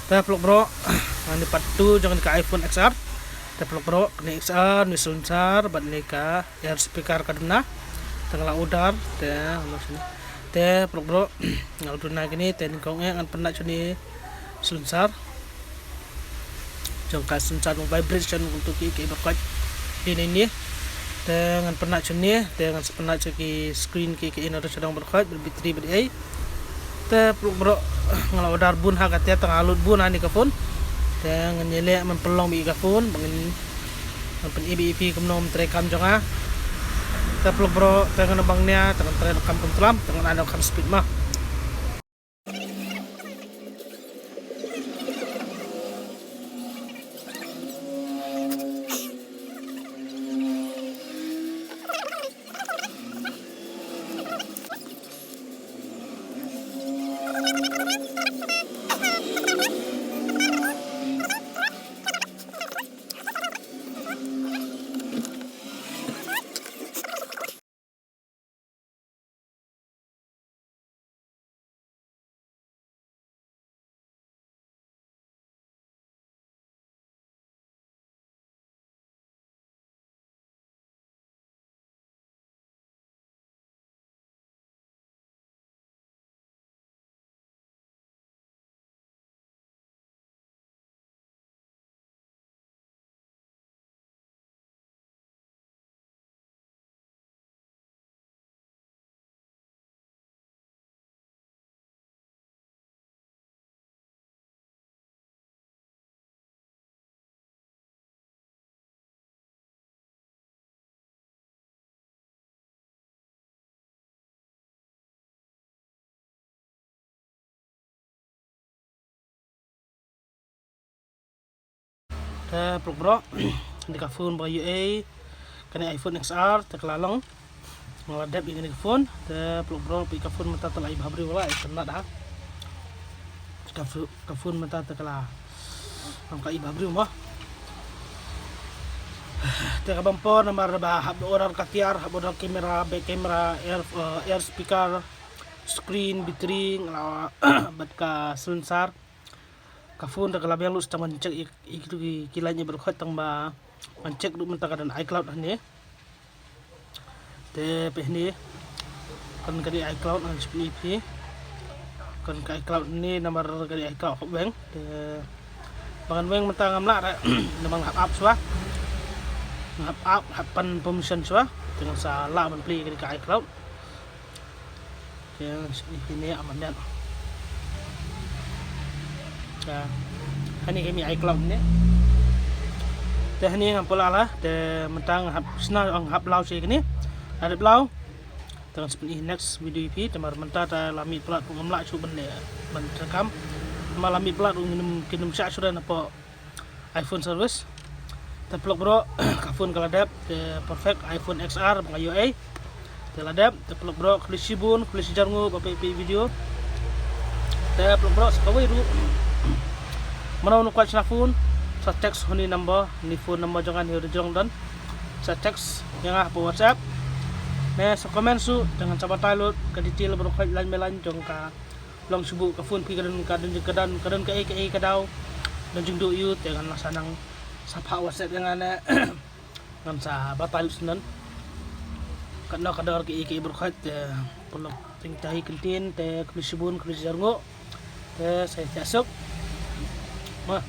Ta peluk bro, ni patu jangan ke iPhone XR. Ta peluk bro, ni XR ni selencar, bat ni ka air speaker kaduna. Tengah udar, ta sini. Ta peluk bro, ngal duna gini ta ni kong ngan pernah cuni selencar. Jong ka selencar vibration untuk ki berkat ini. Ta ngan pernah cuni, ta ngan pernah ceki screen ki ini ada sedang berkat berbateri beri. Ta peluk bro ngalau dar bun ha katia tengah alut bun ani ka phone ta nganyele mempelong bi ka phone bangin pen ibi kumnom trekam jonga ta peluk bro ta ngana bangnya tangan tre rekam kumtlam tangan ada kam speed mah ta peluk bro di ka phone ba UA kani iPhone XR ta kelalong ngadap ini ka phone ta peluk bro pi ka phone mata talai babri wala kena dah ka phone mata ta kala ang kai babri mo ta ka bampo nomor ba hab orar katiar hab orar kamera back camera air speaker screen bateri ngala bat ka sensor ka phone ta kala biang lu sedang mencek itu kilanya berkhat tang ba mencek du mentaka dan iCloud ni te pe ni kan kadi iCloud an sepi kan ka iCloud ni nomor kadi iCloud hok beng te bangan beng mentang ngamla ra namang hap swa hap hapan permission swa dengan salah men play kadi ka iCloud yang ini amannya ya hani kami iCloud ni teh ni ngam pola lah te mentang hap sna ang hap lau si kini ada lau dengan seperti next video ip temar mentah ta lami plat pengamla cu bende menrekam malami plat kinum sya sudah napa iPhone service te peluk bro ka phone kaladap te perfect iPhone XR bang UA te ladap te peluk bro klis sibun klis jarngu bapai video te peluk bro sakawi ru mana nukwat phone sa text honi number ni phone number jangan hiu jong dan sa text yang apa WhatsApp ne sa comment su jangan coba talut ke detail berkat lan melan jong ka long subu ka phone pi kadan ke kadau dan jung do yu jangan lasanang sapa WhatsApp yang ana ngam sa batal sunan kadna kadar ke berkat perlu tingtahi kentin te klisibun klisjarngo te saya jasuk mah